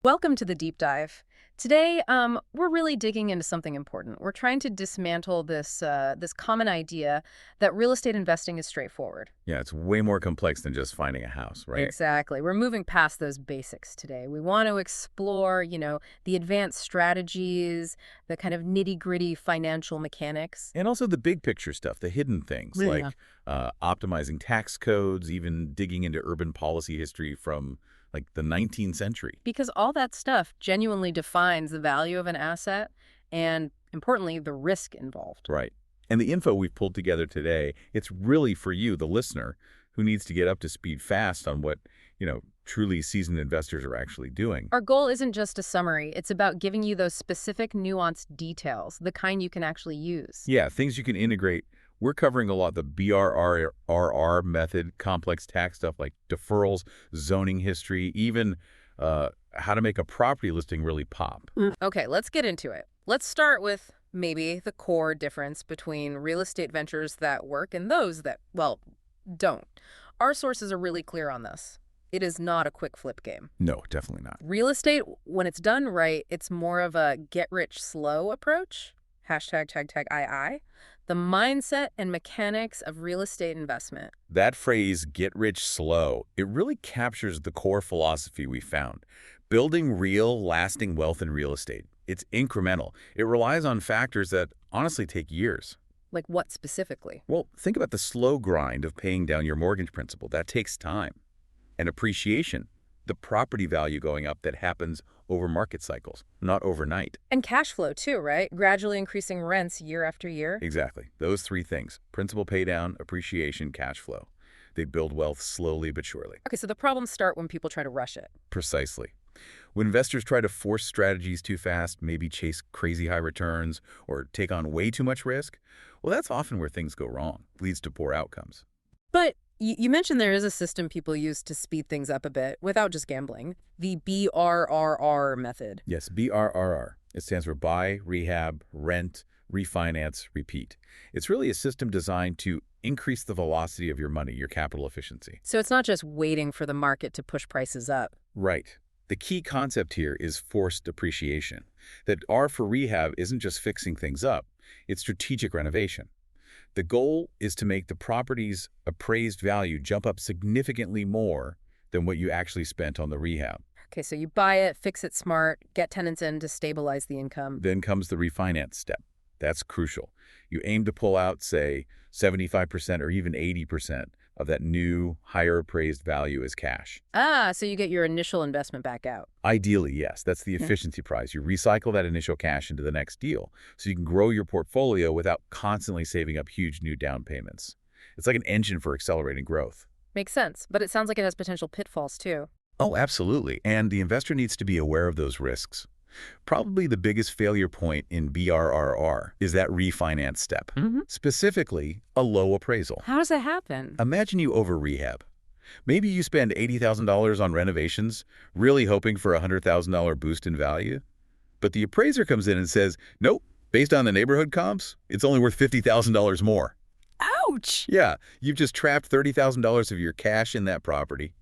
Welcome to the deep dive. Today, we're really digging into something important. We're trying to dismantle this common idea that real estate investing is straightforward. Yeah, it's way more complex than just finding a house, right? Exactly. We're moving past those basics today. We want to explore, the advanced strategies, the kind of nitty-gritty financial mechanics. And also the big picture stuff, the hidden things Yeah. like optimizing tax codes, even digging into urban policy history from like the 19th century. Because all that stuff genuinely defines the value of an asset and, importantly, the risk involved. Right. And the info we've pulled together today, it's really for you, the listener, who needs to get up to speed fast on what, truly seasoned investors are actually doing. Our goal isn't just a summary. It's about giving you those specific nuanced details, the kind you can actually use. Yeah, things you can integrate. We're covering a lot the BRRRR method, complex tax stuff like deferrals, zoning history, even how to make a property listing really pop. Okay, let's get into it. Let's start with maybe the core difference between real estate ventures that work and those that, well, don't. Our sources are really clear on this. It is not a quick flip game. No, definitely not. Real estate, when it's done right, it's more of a get-rich-slow approach. Hashtag, tag, tag, I. The mindset and mechanics of real estate investment. That phrase, get rich slow, it really captures the core philosophy we found. Building real, lasting wealth in real estate. It's incremental. It relies on factors that honestly take years. Like what specifically? Well, think about the slow grind of paying down your mortgage principal. That takes time. And appreciation, the property value going up that happens over market cycles, not overnight. And cash flow too, right? Gradually increasing rents year after year. Exactly. Those three things, principal pay down, appreciation, cash flow. They build wealth slowly but surely. Okay, so the problems start when people try to rush it. Precisely. When investors try to force strategies too fast, maybe chase crazy high returns or take on way too much risk, well, that's often where things go wrong, leads to poor outcomes. But you mentioned there is a system people use to speed things up a bit without just gambling. The BRRR method. Yes, BRRR. It stands for buy, rehab, rent, refinance, repeat. It's really a system designed to increase the velocity of your money, your capital efficiency. So it's not just waiting for the market to push prices up. Right. The key concept here is forced appreciation. That R for rehab isn't just fixing things up, it's strategic renovation. The goal is to make the property's appraised value jump up significantly more than what you actually spent on the rehab. Okay, so you buy it, fix it smart, get tenants in to stabilize the income. Then comes the refinance step. That's crucial. You aim to pull out, say, 75% or even 80% of that new, higher appraised value as cash. So you get your initial investment back out. Ideally, yes. That's the efficiency prize. You recycle that initial cash into the next deal so you can grow your portfolio without constantly saving up huge new down payments. It's like an engine for accelerating growth. Makes sense, but it sounds like it has potential pitfalls too. Oh, absolutely. And the investor needs to be aware of those risks. Probably the biggest failure point in BRRR is that refinance step. Specifically, a low appraisal. How does that happen? Imagine you over-rehab. Maybe you spend $80,000 on renovations, really hoping for a $100,000 boost in value. But the appraiser comes in and says, nope, based on the neighborhood comps, it's only worth $50,000 more. Ouch! Yeah, you've just trapped $30,000 of your cash in that property.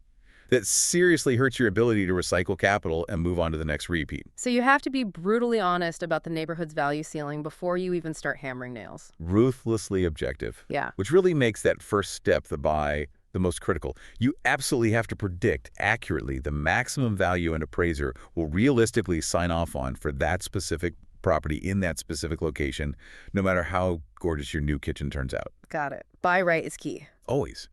That seriously hurts your ability to recycle capital and move on to the next repeat. So you have to be brutally honest about the neighborhood's value ceiling before you even start hammering nails. Ruthlessly objective. Yeah. Which really makes that first step, the buy, the most critical. You absolutely have to predict accurately the maximum value an appraiser will realistically sign off on for that specific property in that specific location, no matter how gorgeous your new kitchen turns out. Got it. Buy right is key. Always.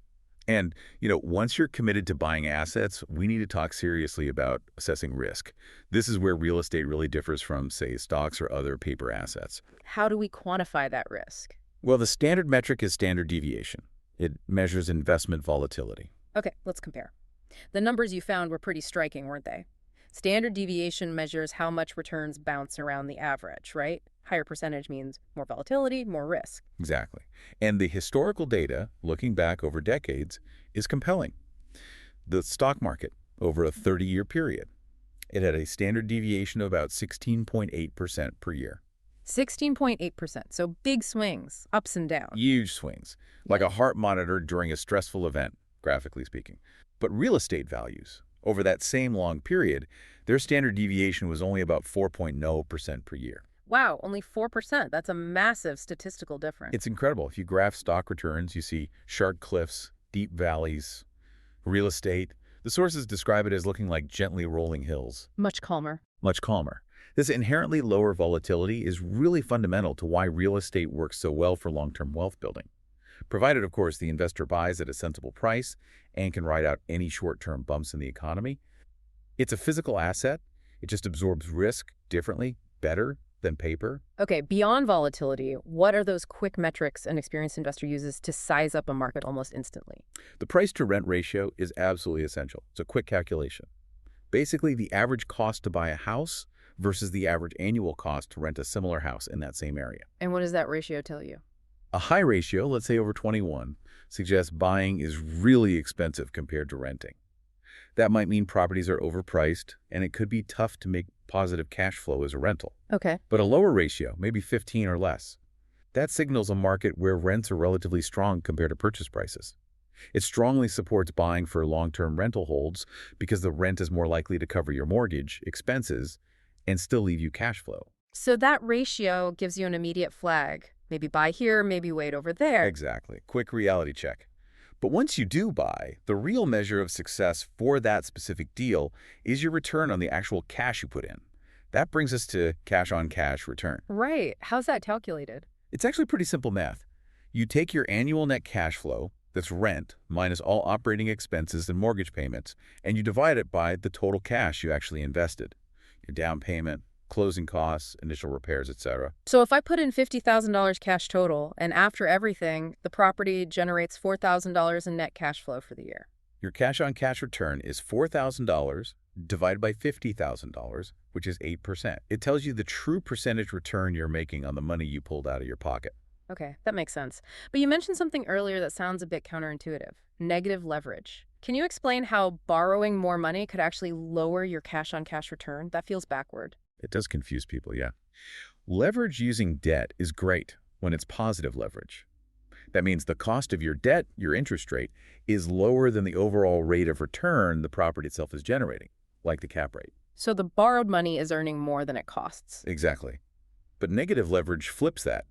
And, once you're committed to buying assets, we need to talk seriously about assessing risk. This is where real estate really differs from, say, stocks or other paper assets. How do we quantify that risk? Well, the standard metric is standard deviation. It measures investment volatility. Okay, let's compare. The numbers you found were pretty striking, weren't they? Standard deviation measures how much returns bounce around the average, right? Higher percentage means more volatility, more risk. Exactly. And the historical data, looking back over decades, is compelling. The stock market, over a 30-year period, it had a standard deviation of about 16.8% per year. 16.8%, so big swings, ups and downs. Huge swings, like a heart monitor during a stressful event, graphically speaking. But real estate values, Over that same long period, their standard deviation was only about 4.0% per year. Wow, only 4%. That's a massive statistical It's difference. incredible. If you graph stock returns, you see sharp cliffs, deep valleys, real estate. The sources describe it as looking like gently rolling hills, Much calmer. much calmer. This inherently lower volatility is really fundamental to why real estate works so well for long-term wealth building. Provided, of course, the investor buys at a sensible price and can ride out any short-term bumps in the economy. It's a physical asset. It just absorbs risk differently, better than paper. Okay, beyond volatility, what are those quick metrics an experienced investor uses to size up a market almost instantly? The price-to-rent ratio is absolutely essential. It's a quick calculation. Basically, the average cost to buy a house versus the average annual cost to rent a similar house in that same area. And what does that ratio tell you? A high ratio, let's say over 21, suggests buying is really expensive compared to renting. That might mean properties are overpriced, and it could be tough to make positive cash flow as a rental. Okay. But a lower ratio, maybe 15 or less, that signals a market where rents are relatively strong compared to purchase prices. It strongly supports buying for long-term rental holds because the rent is more likely to cover your mortgage, expenses, and still leave you cash flow. So that ratio gives you an immediate flag. Maybe buy here, maybe wait over there. Exactly. Quick reality check. But once you do buy, the real measure of success for that specific deal is your return on the actual cash you put in. That brings us to cash-on-cash return. Right. How's that calculated? It's actually pretty simple math. You take your annual net cash flow, that's rent, minus all operating expenses and mortgage payments, and you divide it by the total cash you actually invested. Your down payment, closing costs, initial repairs, etc. So if I put in $50,000 cash total, and after everything, the property generates $4,000 in net cash flow for the year. Your cash-on-cash return is $4,000 divided by $50,000, which is 8%. It tells you the true percentage return you're making on the money you pulled out of your pocket. Okay, that makes sense. But you mentioned something earlier that sounds a bit counterintuitive. Negative leverage. Can you explain how borrowing more money could actually lower your cash-on-cash return? That feels backward. It does confuse people, yeah. Leverage using debt is great when it's positive leverage. That means the cost of your debt, your interest rate, is lower than the overall rate of return the property itself is generating, like the cap rate. So the borrowed money is earning more than it costs. Exactly. But negative leverage flips that.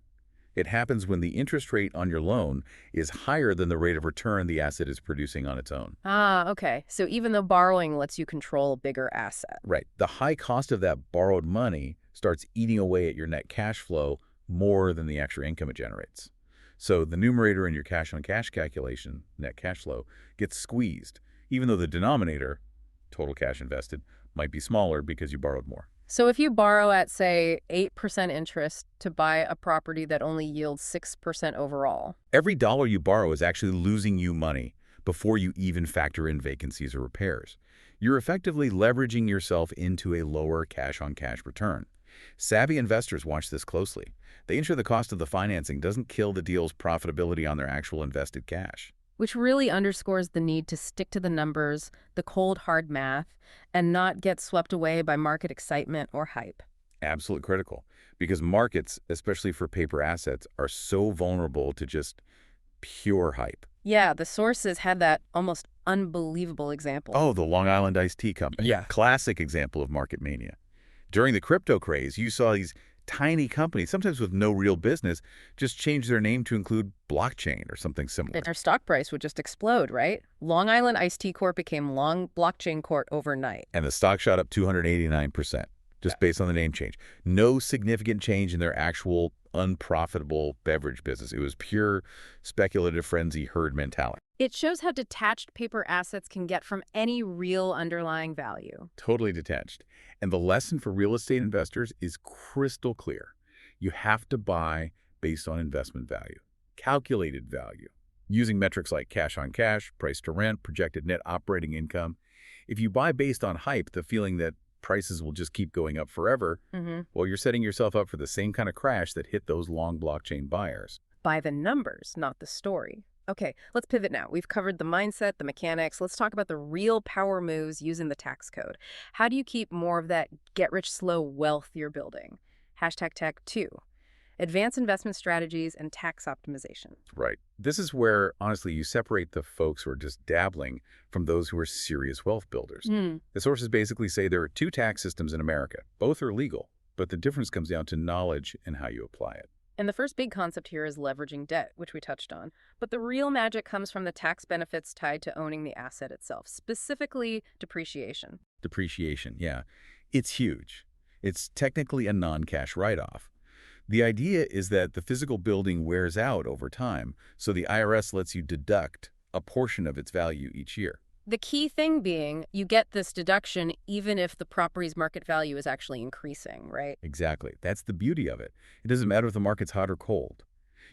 It happens when the interest rate on your loan is higher than the rate of return the asset is producing on its own. Ah, okay. So even though borrowing lets you control a bigger asset. Right. The high cost of that borrowed money starts eating away at your net cash flow more than the extra income it generates. So the numerator in your cash-on-cash calculation, net cash flow, gets squeezed, even though the denominator, total cash invested, might be smaller because you borrowed more. So if you borrow at, say, 8% interest to buy a property that only yields 6% overall. Every dollar you borrow is actually losing you money before you even factor in vacancies or repairs. You're effectively leveraging yourself into a lower cash-on-cash return. Savvy investors watch this closely. They ensure the cost of the financing doesn't kill the deal's profitability on their actual invested cash. Which really underscores the need to stick to the numbers, the cold, hard math, and not get swept away by market excitement or hype. Absolutely critical, because markets, especially for paper assets, are so vulnerable to just pure hype. Yeah, the sources had that almost unbelievable example. Oh, the Long Island iced tea company. Yeah. Classic example of market mania. During the crypto craze, you saw these tiny companies, sometimes with no real business, just change their name to include blockchain or something similar. And our stock price would just explode, right? Long Island Iced Tea Corp became Long Blockchain Corp overnight. And the stock shot up 289%, just based on the name change. No significant change in their actual unprofitable beverage business. It was pure speculative frenzy herd mentality. It shows how detached paper assets can get from any real underlying value. Totally detached. And the lesson for real estate investors is crystal clear. You have to buy based on investment value, calculated value, using metrics like cash on cash, price to rent, projected net operating income. If you buy based on hype, the feeling that prices will just keep going up forever, well, you're setting yourself up for the same kind of crash that hit those long blockchain buyers. By the numbers, not the story. Okay, let's pivot now. We've covered the mindset, the mechanics. Let's talk about the real power moves using the tax code. How do you keep more of that get-rich-slow wealth you're building? #tech2. advanced investment strategies, and tax optimization. Right. This is where, honestly, you separate the folks who are just dabbling from those who are serious wealth builders. Hmm. The sources basically say there are two tax systems in America. Both are legal, but the difference comes down to knowledge and how you apply it. And the first big concept here is leveraging debt, which we touched on. But the real magic comes from the tax benefits tied to owning the asset itself, specifically depreciation. Depreciation, yeah. It's huge. It's technically a non-cash write-off. The idea is that the physical building wears out over time, so the IRS lets you deduct a portion of its value each year. The key thing being, you get this deduction even if the property's market value is actually increasing, right? Exactly. That's the beauty of it. It doesn't matter if the market's hot or cold.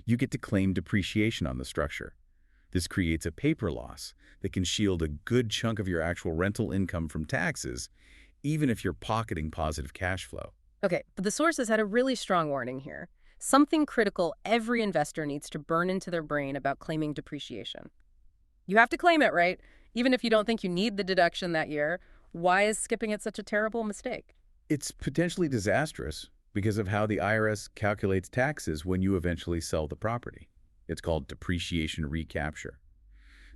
You get to claim depreciation on the structure. This creates a paper loss that can shield a good chunk of your actual rental income from taxes, even if you're pocketing positive cash flow. Okay, but the sources had a really strong warning here. Something critical every investor needs to burn into their brain about claiming depreciation. You have to claim it, right? Even if you don't think you need the deduction that year. Why is skipping it such a terrible mistake? It's potentially disastrous because of how the IRS calculates taxes when you eventually sell the property. It's called depreciation recapture.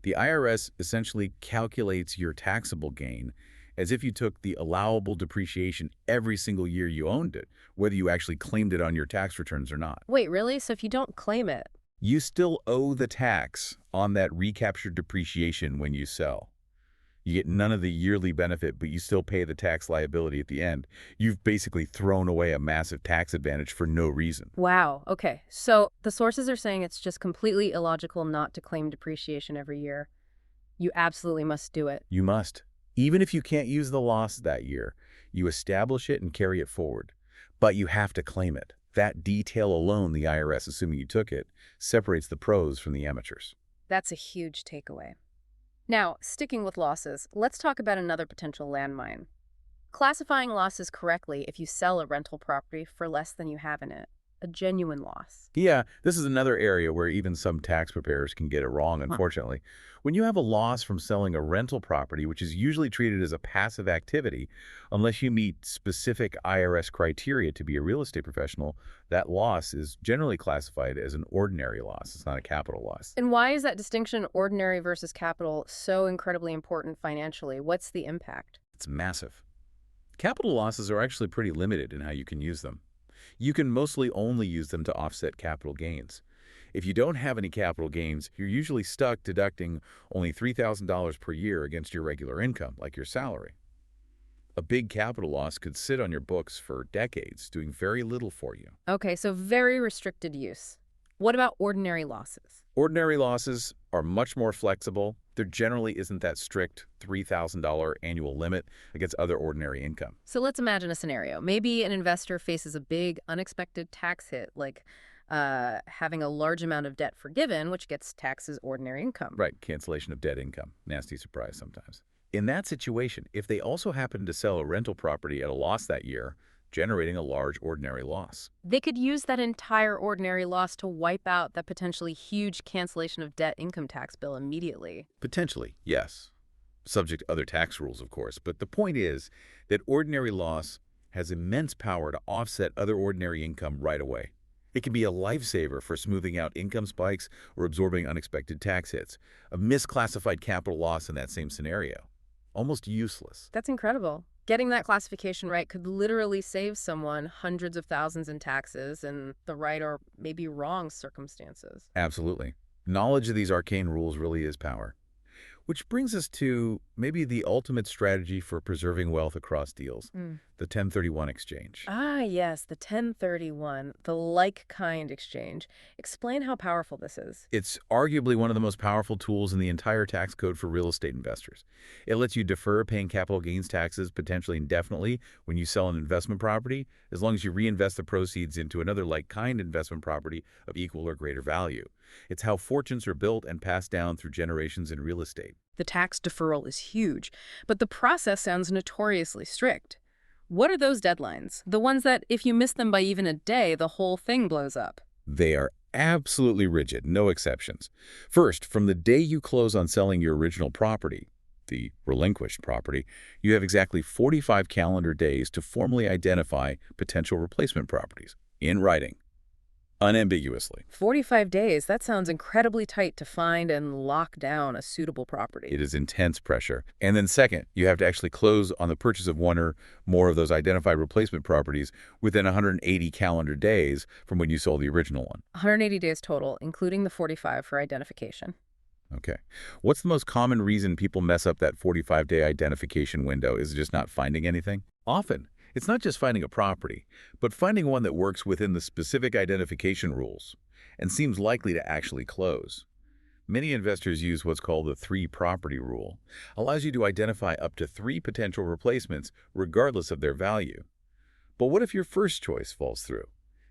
The IRS essentially calculates your taxable gain as if you took the allowable depreciation every single year you owned it, whether you actually claimed it on your tax returns or not. Wait, really? So if you don't claim it, You still owe the tax on that recaptured depreciation when you sell. You get none of the yearly benefit, but you still pay the tax liability at the end. You've basically thrown away a massive tax advantage for no reason. wow, okay. So the sources are saying it's just completely illogical not to claim depreciation every year. You absolutely must do it. You must. Even if you can't use the loss that year, you establish it and carry it forward. But you have to claim it. That detail alone, the IRS, assuming you took it, separates the pros from the amateurs. That's a huge takeaway. Now, sticking with losses, let's talk about another potential landmine. Classifying losses correctly if you sell a rental property for less than you have in it. A genuine loss. Yeah, this is another area where even some tax preparers can get it wrong, unfortunately. When you have a loss from selling a rental property, which is usually treated as a passive activity, unless you meet specific IRS criteria to be a real estate professional, that loss is generally classified as an ordinary loss. It's not a capital loss. And why is that distinction, ordinary versus capital, so incredibly important financially? What's the impact? It's massive. Capital losses are actually pretty limited in how you can use them. You can mostly only use them to offset capital gains. If you don't have any capital gains, you're usually stuck deducting only $3,000 per year against your regular income, like your salary. A big capital loss could sit on your books for decades, doing very little for you. Okay, so very restricted use. What about ordinary losses? Ordinary losses are much more flexible. There generally isn't that strict $3,000 annual limit against other ordinary income. So let's imagine a scenario. Maybe an investor faces a big, unexpected tax hit, like having a large amount of debt forgiven, which gets taxed as ordinary income. Right, cancellation of debt income. Nasty surprise sometimes. In that situation, if they also happen to sell a rental property at a loss that year, generating a large ordinary loss. They could use that entire ordinary loss to wipe out that potentially huge cancellation of debt income tax bill immediately. Potentially, yes. Subject to other tax rules, of course. But the point is that ordinary loss has immense power to offset other ordinary income right away. It can be a lifesaver for smoothing out income spikes or absorbing unexpected tax hits. A misclassified capital loss in that same scenario. Almost useless. That's incredible. Getting that classification right could literally save someone hundreds of thousands in taxes in the right or maybe wrong circumstances. Absolutely. Knowledge of these arcane rules really is power. Which brings us to maybe the ultimate strategy for preserving wealth across deals, the 1031 exchange. Ah, yes, the 1031, the like-kind exchange. Explain how powerful this is. It's arguably one of the most powerful tools in the entire tax code for real estate investors. It lets you defer paying capital gains taxes potentially indefinitely when you sell an investment property, as long as you reinvest the proceeds into another like-kind investment property of equal or greater value. It's how fortunes are built and passed down through generations in real estate. The tax deferral is huge, but the process sounds notoriously strict. What are those deadlines? The ones that if you miss them by even a day, the whole thing blows up. They are absolutely rigid, no exceptions. First, from the day you close on selling your original property, the relinquished property, you have exactly 45 calendar days to formally identify potential replacement properties in writing. unambiguously. 45 days, that sounds incredibly tight to find and lock down a suitable property. It is intense pressure. And then second, you have to actually close on the purchase of one or more of those identified replacement properties within 180 calendar days from when you sold the original one. 180 days total, including the 45 for identification. Okay. What's the most common reason people mess up that 45-day identification window? Is it just not finding anything? Often, it's not just finding a property, but finding one that works within the specific identification rules and seems likely to actually close. Many investors use what's called the three-property rule. Allows you to identify up to 3 potential replacements regardless of their value. But what if your first choice falls through?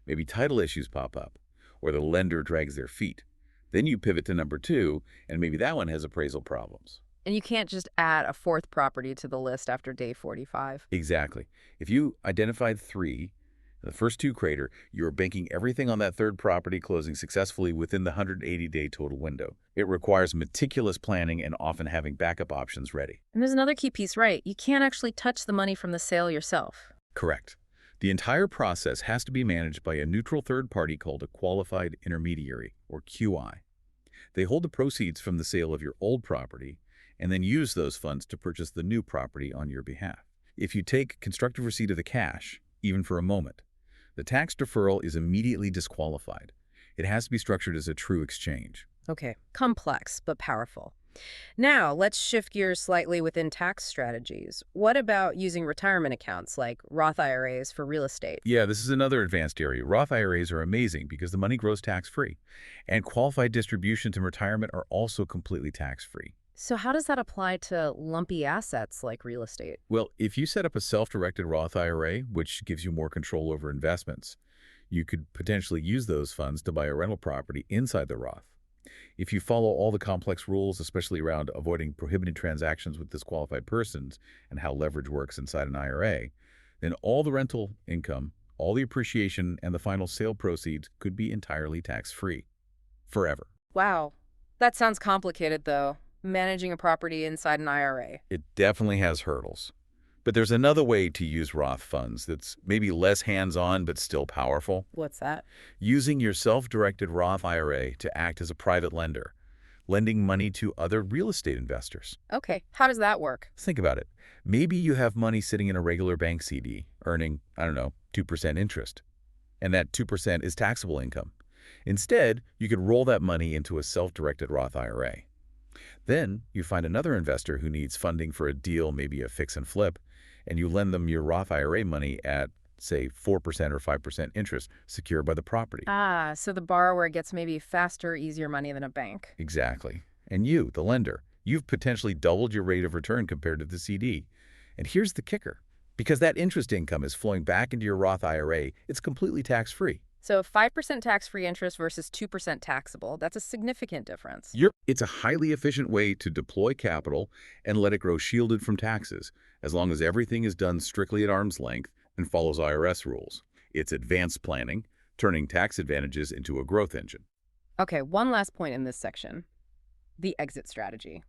Maybe title issues pop up, or the lender drags their feet. Then you pivot to number 2, and maybe that one has appraisal problems. And you can't just add a 4th property to the list after day 45. Exactly. If you identified 3, the first 2 crater, you're banking everything on that third property closing successfully within the 180-day total window. It requires meticulous planning and often having backup options ready. And there's another key piece, right? You can't actually touch the money from the sale yourself. Correct. The entire process has to be managed by a neutral third party called a qualified intermediary, or QI. They hold the proceeds from the sale of your old property and then use those funds to purchase the new property on your behalf. If you take constructive receipt of the cash, even for a moment, the tax deferral is immediately disqualified. It has to be structured as a true exchange. Okay, complex but powerful. Now, let's shift gears slightly within tax strategies. What about using retirement accounts like Roth IRAs for real estate? Yeah, this is another advanced area. Roth IRAs are amazing because the money grows tax-free, and qualified distributions in retirement are also completely tax-free. So how does that apply to lumpy assets like real estate? Well, if you set up a self-directed Roth IRA, which gives you more control over investments, you could potentially use those funds to buy a rental property inside the Roth. If you follow all the complex rules, especially around avoiding prohibited transactions with disqualified persons and how leverage works inside an IRA, then all the rental income, all the appreciation, and the final sale proceeds could be entirely tax-free. Forever. Wow, that sounds complicated though, managing a property inside an IRA. It definitely has hurdles. But there's another way to use Roth funds that's maybe less hands-on but still powerful. What's that? Using your self-directed Roth IRA to act as a private lender, lending money to other real estate investors. Okay, how does that work? Think about it. Maybe you have money sitting in a regular bank CD, earning, 2% interest. And that 2% is taxable income. Instead, you could roll that money into a self-directed Roth IRA. Then you find another investor who needs funding for a deal, maybe a fix and flip, and you lend them your Roth IRA money at, say, 4% or 5% interest secured by the property. Ah, so the borrower gets maybe faster, easier money than a bank. Exactly. And you, the lender, you've potentially doubled your rate of return compared to the CD. And here's the kicker. Because that interest income is flowing back into your Roth IRA, it's completely tax-free. So 5% tax-free interest versus 2% taxable, that's a significant difference. It's a highly efficient way to deploy capital and let it grow shielded from taxes, as long as everything is done strictly at arm's length and follows IRS rules. It's advanced planning, turning tax advantages into a growth engine. Okay, one last point in this section. The exit strategy.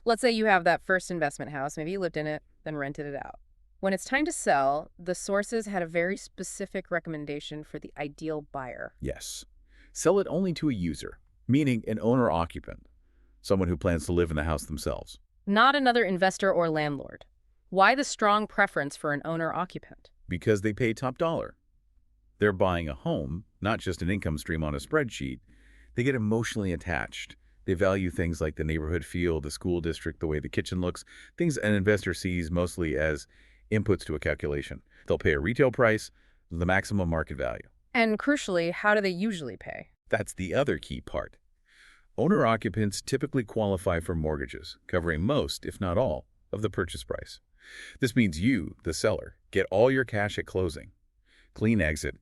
Let's say you have that first investment house, maybe you lived in it, then rented it out. When it's time to sell, the sources had a very specific recommendation for the ideal buyer. Yes. Sell it only to a user, meaning an owner-occupant, someone who plans to live in the house themselves. Not another investor or landlord. Why the strong preference for an owner-occupant? Because they pay top dollar. They're buying a home, not just an income stream on a spreadsheet. They get emotionally attached. They value things like the neighborhood feel, the school district, the way the kitchen looks, things an investor sees mostly as inputs to a calculation. They'll pay a retail price, the maximum market value. And crucially, how do they usually pay? That's the other key part. Owner-occupants typically qualify for mortgages, covering most, if not all, of the purchase price. This means you, the seller, get all your cash at closing. Clean exit.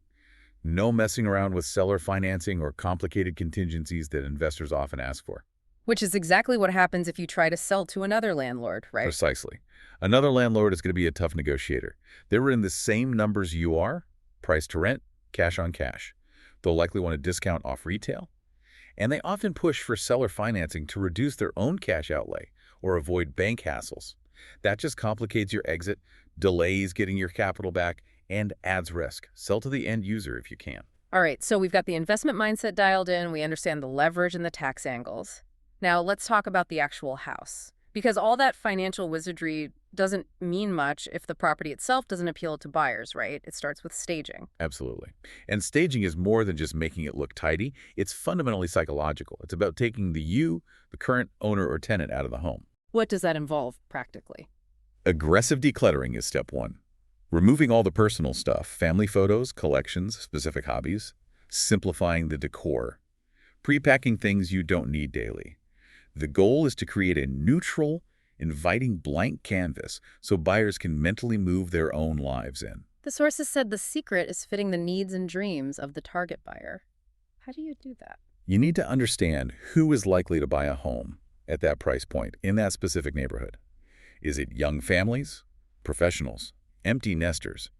No messing around with seller financing or complicated contingencies that investors often ask for. Which is exactly what happens if you try to sell to another landlord, right? Precisely. Another landlord is going to be a tough negotiator. They're in the same numbers you are, price to rent, cash on cash. They'll likely want a discount off retail. And they often push for seller financing to reduce their own cash outlay or avoid bank hassles. That just complicates your exit, delays getting your capital back, and adds risk. Sell to the end user if you can. All right, so we've got the investment mindset dialed in. We understand the leverage and the tax angles. Now let's talk about the actual house. Because all that financial wizardry doesn't mean much if the property itself doesn't appeal to buyers, right? It starts with staging. Absolutely. And staging is more than just making it look tidy. It's fundamentally psychological. It's about taking the current owner or tenant, out of the home. What does that involve practically? Aggressive decluttering is step one. Removing all the personal stuff, family photos, collections, specific hobbies. Simplifying the decor. Pre-packing things you don't need daily. The goal is to create a neutral, inviting blank canvas so buyers can mentally move their own lives in. The sources said the secret is fitting the needs and dreams of the target buyer. How do you do that? You need to understand who is likely to buy a home at that price point in that specific neighborhood. Is it young families, professionals, empty nesters?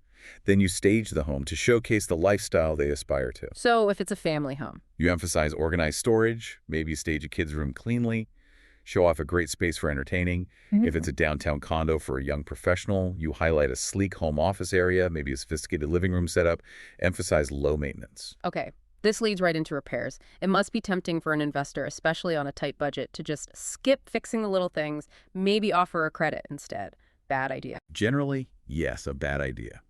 Then you stage the home to showcase the lifestyle they aspire to. So if it's a family home. You emphasize organized storage, maybe stage a kid's room cleanly, show off a great space for entertaining. If it's a downtown condo for a young professional, you highlight a sleek home office area, maybe a sophisticated living room setup. Emphasize low maintenance. Okay, this leads right into repairs. It must be tempting for an investor, especially on a tight budget, to just skip fixing the little things, maybe offer a credit instead. Bad idea. Generally, yes, a bad idea.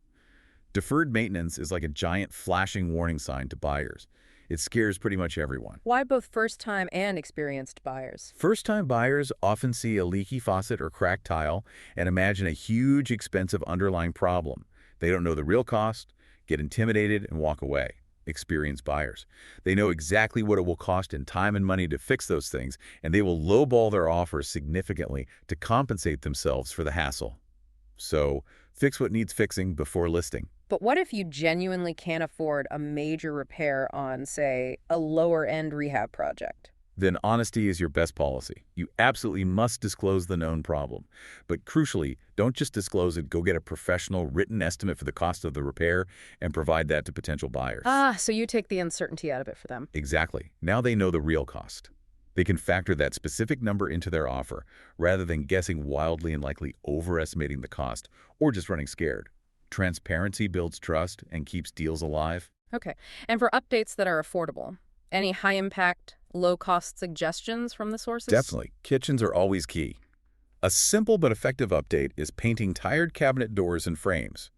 Deferred maintenance is like a giant flashing warning sign to buyers. It scares pretty much everyone. Why both first-time and experienced buyers? First-time buyers often see a leaky faucet or cracked tile and imagine a huge, expensive underlying problem. They don't know the real cost, get intimidated, and walk away. Experienced buyers. They know exactly what it will cost in time and money to fix those things, and they will lowball their offers significantly to compensate themselves for the hassle. So, fix what needs fixing before listing. But what if you genuinely can't afford a major repair on, say, a lower-end rehab project? Then honesty is your best policy. You absolutely must disclose the known problem. But crucially, don't just disclose it. Go get a professional written estimate for the cost of the repair and provide that to potential buyers. Ah, so you take the uncertainty out of it for them. Exactly. Now they know the real cost. They can factor that specific number into their offer rather than guessing wildly and likely overestimating the cost or just running scared. Transparency builds trust and keeps deals alive. Okay, and for updates that are affordable, any high-impact, low-cost suggestions from the sources? Definitely. Kitchens are always key. A simple but effective update is painting tired cabinet doors and frames.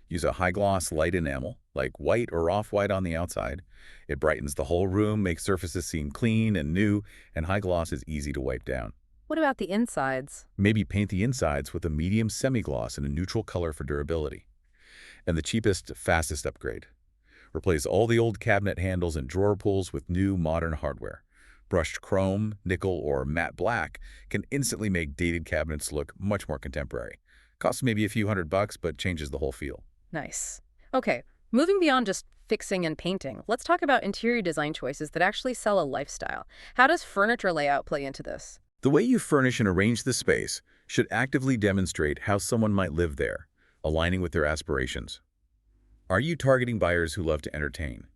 Use a high-gloss light enamel, like white or off-white on the outside. It brightens the whole room, makes surfaces seem clean and new, and high gloss is easy to wipe down. What about the insides? Maybe paint the insides with a medium semi-gloss and a neutral color for durability. And the cheapest, fastest upgrade. Replace all the old cabinet handles and drawer pulls with new, modern hardware. Brushed chrome, nickel, or matte black can instantly make dated cabinets look much more contemporary. Costs maybe a few $100, but changes the whole feel. Nice. Okay, moving beyond just fixing and painting, let's talk about interior design choices that actually sell a lifestyle. How does furniture layout play into this? The way you furnish and arrange the space should actively demonstrate how someone might live there, aligning with their aspirations. Are you targeting buyers who love to entertain?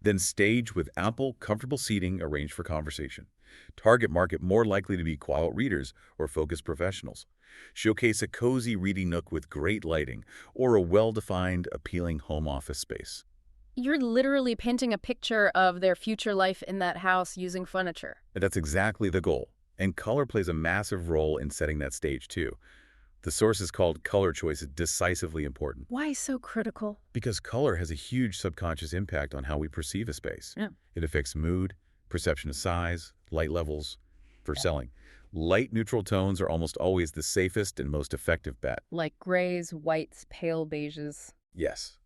Then stage with ample, comfortable seating arranged for conversation. Target market more likely to be quiet readers or focused professionals. Showcase a cozy reading nook with great lighting or a well-defined, appealing home office space. You're literally painting a picture of their future life in that house using furniture. That's exactly the goal. And color plays a massive role in setting that stage, too. The source is called color choice is decisively important. Why so critical? Because color has a huge subconscious impact on how we perceive a space. Yeah. It affects mood, perception of size, light levels. For selling, light neutral tones are almost always the safest and most effective bet. Like grays, whites, pale beiges. Yes.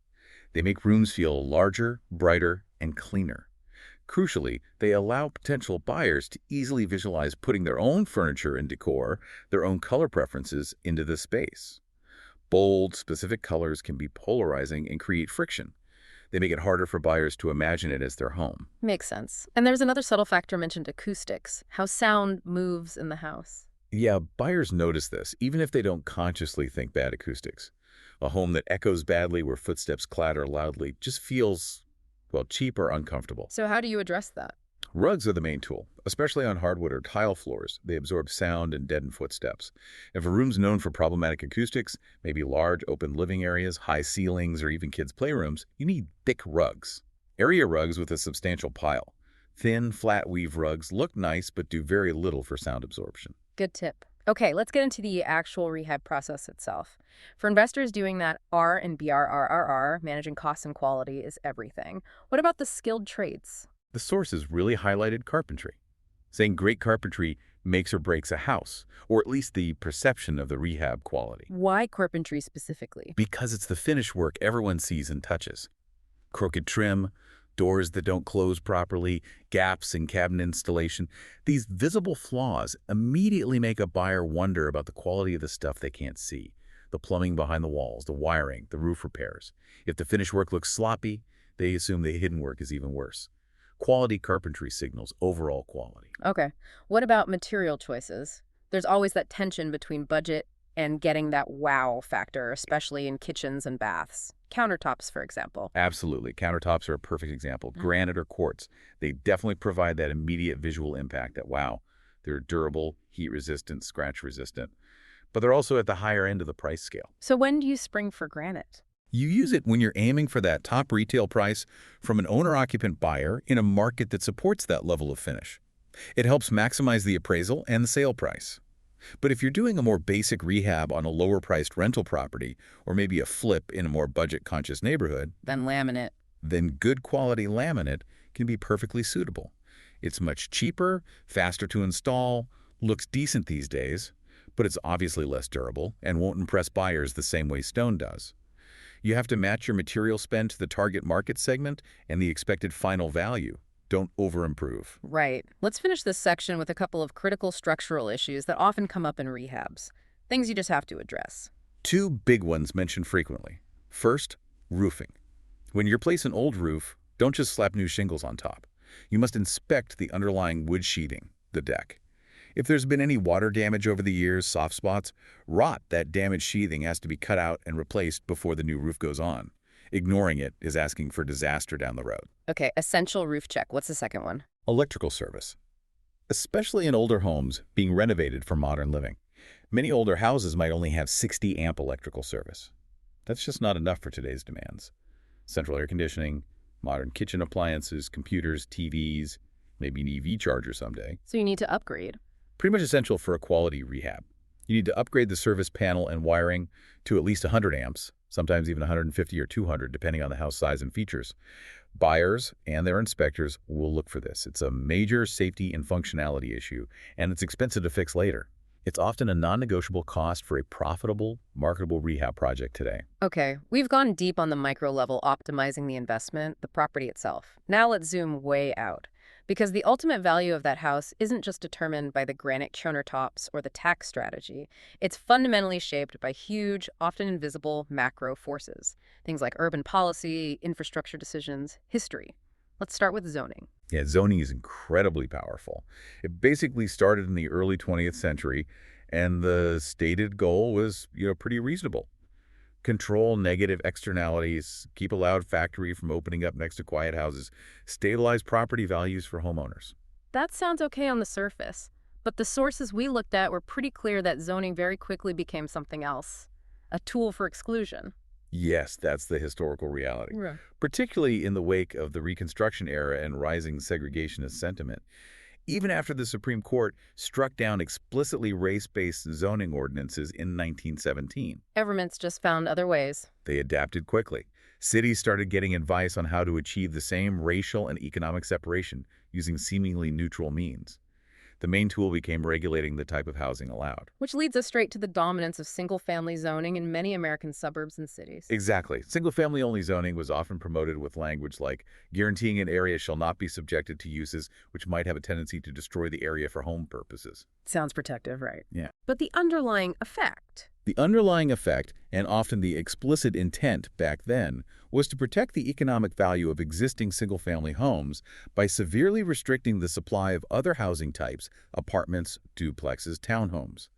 They make rooms feel larger, brighter, and cleaner. Crucially, they allow potential buyers to easily visualize putting their own furniture and decor, their own color preferences, into the space. Bold, specific colors can be polarizing and create friction. They make it harder for buyers to imagine it as their home. Makes sense. And there's another subtle factor mentioned, acoustics, how sound moves in the house. Yeah, buyers notice this, even if they don't consciously think bad acoustics. A home that echoes badly where footsteps clatter loudly just feels, well, cheap or uncomfortable. So how do you address that? Rugs are the main tool, especially on hardwood or tile floors. They absorb sound and deaden footsteps. If a room's known for problematic acoustics, maybe large open living areas, high ceilings, or even kids' playrooms, you need thick rugs. Area rugs with a substantial pile. Thin, flat weave rugs look nice but do very little for sound absorption. Good tip. Okay, let's get into the actual rehab process itself. For investors doing that R and BRRRR, managing costs and quality is everything. What about the skilled trades? The sources really highlighted carpentry, saying great carpentry makes or breaks a house, or at least the perception of the rehab quality. Why carpentry specifically? Because it's the finished work everyone sees and touches. Crooked trim, doors that don't close properly, gaps in cabinet installation. These visible flaws immediately make a buyer wonder about the quality of the stuff they can't see. The plumbing behind the walls, the wiring, the roof repairs. If the finished work looks sloppy, they assume the hidden work is even worse. Quality carpentry signals overall quality. Okay. What about material choices? There's always that tension between budget and getting that wow factor, especially in kitchens and baths. Countertops, for example. Absolutely. Countertops are a perfect example. Granite or quartz, they definitely provide that immediate visual impact that, wow, they're durable, heat-resistant, scratch-resistant. But they're also at the higher end of the price scale. So when do you spring for granite? You use it when you're aiming for that top retail price from an owner-occupant buyer in a market that supports that level of finish. It helps maximize the appraisal and the sale price. But if you're doing a more basic rehab on a lower-priced rental property, or maybe a flip in a more budget-conscious neighborhood, Then laminate. then good quality laminate can be perfectly suitable. It's much cheaper, faster to install, looks decent these days, but it's obviously less durable and won't impress buyers the same way stone does. You have to match your material spend to the target market segment and the expected final value. Don't over-improve. Right. Let's finish this section with a couple of critical structural issues that often come up in rehabs. Things you just have to address. Two big ones mentioned frequently. First, roofing. When you replace an old roof, don't just slap new shingles on top. You must inspect the underlying wood sheathing, the deck. If there's been any water damage over the years, soft spots, rot, that damaged sheathing has to be cut out and replaced before the new roof goes on. Ignoring it is asking for disaster down the road. Okay, essential roof check. What's the second one? Electrical service. Especially in older homes being renovated for modern living. Many older houses might only have 60 amp electrical service. That's just not enough for today's demands. Central air conditioning, modern kitchen appliances, computers, TVs, maybe an EV charger someday. So you need to upgrade. Pretty much essential for a quality rehab. You need to upgrade the service panel and wiring to at least 100 amps, sometimes even 150 or 200, depending on the house size and features. Buyers and their inspectors will look for this. It's a major safety and functionality issue, and it's expensive to fix later. It's often a non-negotiable cost for a profitable, marketable rehab project today. Okay, we've gone deep on the micro level, optimizing the investment, the property itself. Now let's zoom way out. Because the ultimate value of that house isn't just determined by the granite countertops or the tax strategy. It's fundamentally shaped by huge, often invisible macro forces. Things like urban policy, infrastructure decisions, history. Let's start with zoning. Yeah, zoning is incredibly powerful. It basically started in the early 20th century, and the stated goal was, pretty reasonable. Control negative externalities, keep a loud factory from opening up next to quiet houses, stabilize property values for homeowners. That sounds okay on the surface, but the sources we looked at were pretty clear that zoning very quickly became something else, a tool for exclusion. Yes, that's the historical reality. Right. Particularly in the wake of the Reconstruction era and rising segregationist sentiment. Even after the Supreme Court struck down explicitly race-based zoning ordinances in 1917. Governments just found other ways. They adapted quickly. Cities started getting advice on how to achieve the same racial and economic separation using seemingly neutral means. The main tool became regulating the type of housing allowed. Which leads us straight to the dominance of single-family zoning in many American suburbs and cities. Exactly. Single-family-only zoning was often promoted with language like guaranteeing an area shall not be subjected to uses which might have a tendency to destroy the area for home purposes. Sounds protective, right? Yeah. But the underlying effect. The underlying effect, and often the explicit intent back then, was to protect the economic value of existing single-family homes by severely restricting the supply of other housing types, apartments, duplexes, townhomes.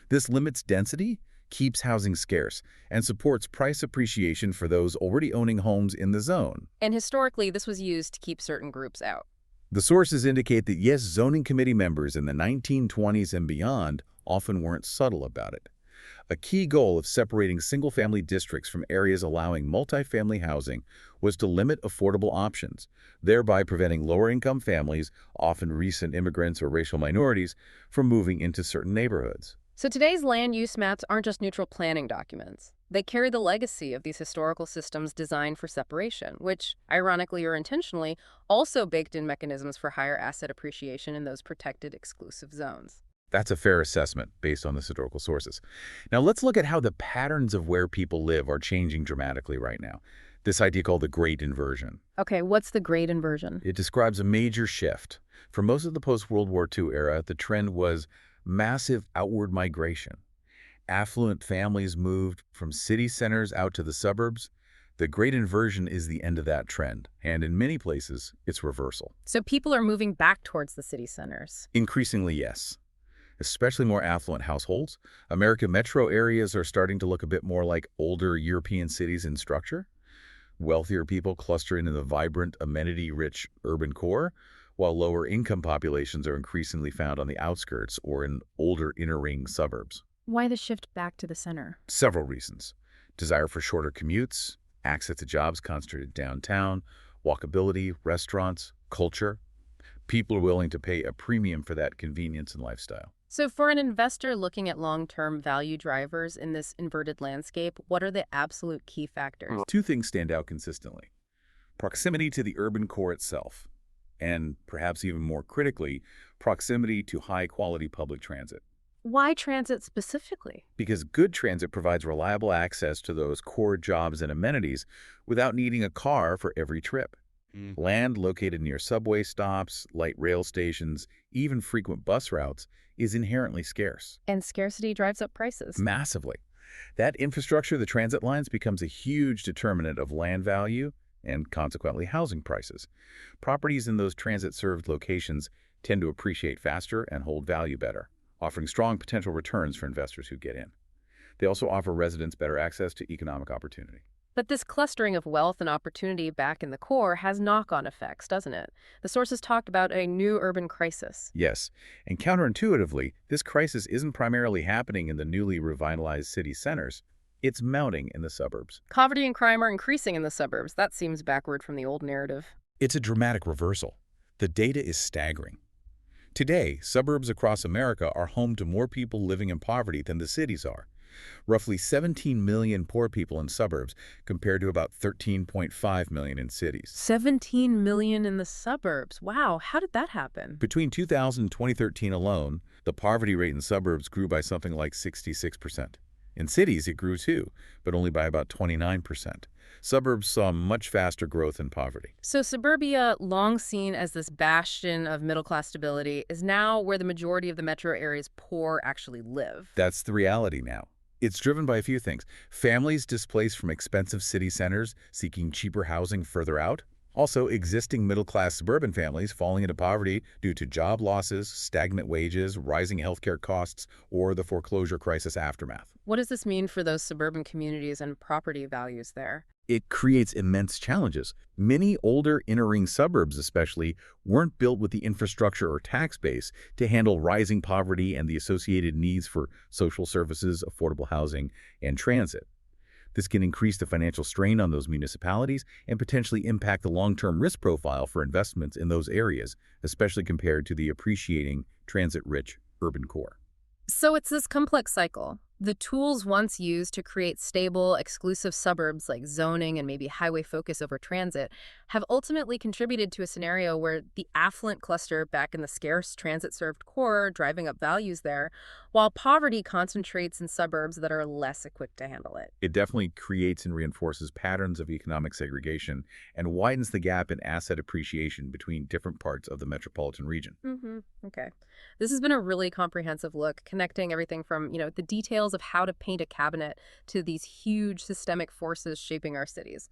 This limits density, keeps housing scarce, and supports price appreciation for those already owning homes in the zone. And historically, this was used to keep certain groups out. The sources indicate that yes, zoning committee members in the 1920s and beyond often weren't subtle about it. A key goal of separating single-family districts from areas allowing multifamily housing was to limit affordable options, thereby preventing lower-income families, often recent immigrants or racial minorities, from moving into certain neighborhoods. So today's land use maps aren't just neutral planning documents. They carry the legacy of these historical systems designed for separation, which, ironically or intentionally, also baked in mechanisms for higher asset appreciation in those protected exclusive zones. That's a fair assessment based on the historical sources. Now let's look at how the patterns of where people live are changing dramatically right now. This idea called the Great Inversion. Okay, what's the great inversion? It describes a major shift. For most of the post-World War II era, the trend was massive outward migration. Affluent families moved from city centers out to the suburbs. The Great Inversion is the end of that trend, and in many places, it's reversal. So people are moving back towards the city centers. Increasingly, yes. Especially more affluent households. American metro areas are starting to look a bit more like older European cities in structure. Wealthier people clustering in the vibrant, amenity-rich urban core, while lower-income populations are increasingly found on the outskirts or in older inner-ring suburbs. Why the shift back to the center? Several reasons. Desire for shorter commutes, access to jobs concentrated downtown, walkability, restaurants, culture. People are willing to pay a premium for that convenience and lifestyle. So for an investor looking at long-term value drivers in this inverted landscape, what are the absolute key factors? Two things stand out consistently. Proximity to the urban core itself, and perhaps even more critically, proximity to high-quality public transit. Why transit specifically? Because good transit provides reliable access to those core jobs and amenities without needing a car for every trip. Land located near subway stops, light rail stations, even frequent bus routes is inherently scarce. And scarcity drives up prices. Massively. That infrastructure, the transit lines, becomes a huge determinant of land value and consequently housing prices. Properties in those transit-served locations tend to appreciate faster and hold value better, offering strong potential returns for investors who get in. They also offer residents better access to economic opportunity. But this clustering of wealth and opportunity back in the core has knock-on effects, doesn't it? The sources talked about a new urban crisis. Yes, and counterintuitively, this crisis isn't primarily happening in the newly revitalized city centers. It's mounting in the suburbs. Poverty and crime are increasing in the suburbs. That seems backward from the old narrative. It's a dramatic reversal. The data is staggering. Today, suburbs across America are home to more people living in poverty than the cities are. Roughly 17 million poor people in suburbs compared to about 13.5 million in cities. 17 million in the suburbs. Wow, how did that happen? Between 2000 and 2013 alone, the poverty rate in suburbs grew by something like 66%. In cities, it grew too, but only by about 29%. Suburbs saw much faster growth in poverty. So suburbia, long seen as this bastion of middle-class stability, is now where the majority of the metro area's poor actually live. That's the reality now. It's driven by a few things. Families displaced from expensive city centers seeking cheaper housing further out. Also, existing middle-class suburban families falling into poverty due to job losses, stagnant wages, rising healthcare costs, or the foreclosure crisis aftermath. What does this mean for those suburban communities and property values there? It creates immense challenges. Many older inner-ring suburbs especially weren't built with the infrastructure or tax base to handle rising poverty and the associated needs for social services, affordable housing, and transit. This can increase the financial strain on those municipalities and potentially impact the long-term risk profile for investments in those areas, especially compared to the appreciating transit-rich urban core. So it's this complex cycle. The tools once used to create stable, exclusive suburbs like zoning and maybe highway focus over transit have ultimately contributed to a scenario where the affluent cluster back in the scarce transit-served core driving up values there, while poverty concentrates in suburbs that are less equipped to handle it. It definitely creates and reinforces patterns of economic segregation and widens the gap in asset appreciation between different parts of the metropolitan region. Okay. This has been a really comprehensive look, connecting everything from, the details of how to paint a cabinet to these huge systemic forces shaping our cities.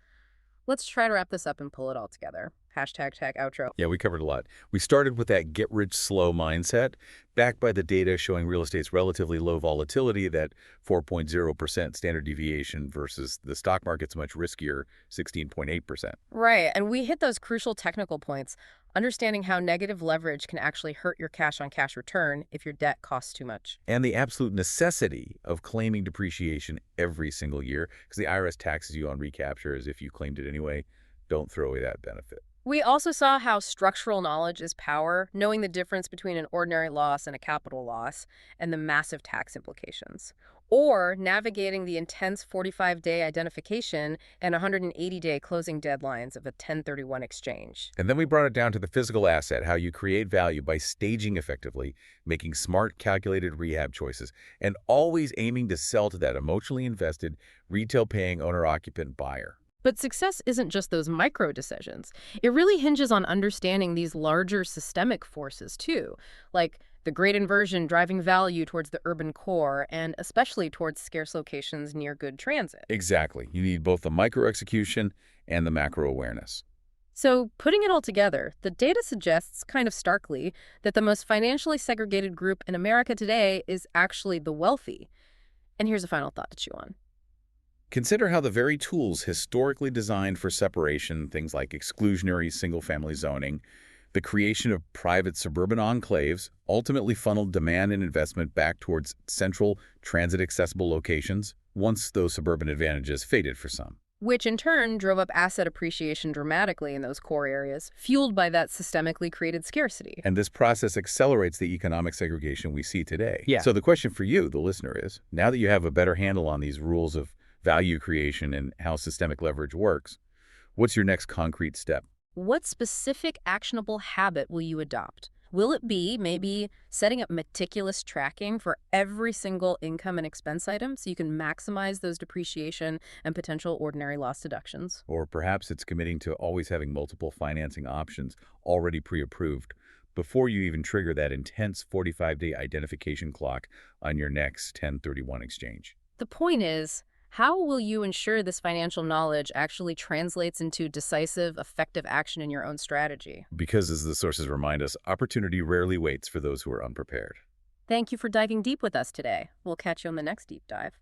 Let's try to wrap this up and pull it all together. Hashtag tag outro. Yeah, we covered a lot. We started with that get-rich-slow mindset, backed by the data showing real estate's relatively low volatility, that 4.0% standard deviation versus the stock market's much riskier 16.8%. Right, and we hit those crucial technical points, understanding how negative leverage can actually hurt your cash-on-cash return if your debt costs too much. And the absolute necessity of claiming depreciation every single year, because the IRS taxes you on recapture as if you claimed it anyway. Don't throw away that benefit. We also saw how structural knowledge is power, knowing the difference between an ordinary loss and a capital loss, and the massive tax implications. Or navigating the intense 45-day identification and 180-day closing deadlines of a 1031 exchange. And then we brought it down to the physical asset, how you create value by staging effectively, making smart, calculated rehab choices, and always aiming to sell to that emotionally invested, retail-paying owner-occupant buyer. But success isn't just those micro decisions. It really hinges on understanding these larger systemic forces, too, like the great inversion driving value towards the urban core and especially towards scarce locations near good transit. Exactly. You need both the micro execution and the macro awareness. So, putting it all together, the data suggests, kind of starkly, that the most financially segregated group in America today is actually the wealthy. And here's a final thought to chew on. Consider how the very tools historically designed for separation, things like exclusionary single-family zoning, the creation of private suburban enclaves, ultimately funneled demand and investment back towards central, transit-accessible locations, once those suburban advantages faded for some. Which in turn drove up asset appreciation dramatically in those core areas, fueled by that systemically created scarcity. And this process accelerates the economic segregation we see today. Yeah. So the question for you, the listener, is, now that you have a better handle on these rules of value creation and how systemic leverage works, what's your next concrete step? What specific actionable habit will you adopt? Will it be maybe setting up meticulous tracking for every single income and expense item so you can maximize those depreciation and potential ordinary loss deductions? Or perhaps it's committing to always having multiple financing options already pre-approved before you even trigger that intense 45-day identification clock on your next 1031 exchange. The point is, how will you ensure this financial knowledge actually translates into decisive, effective action in your own strategy? Because, as the sources remind us, opportunity rarely waits for those who are unprepared. Thank you for diving deep with us today. We'll catch you on the next deep dive.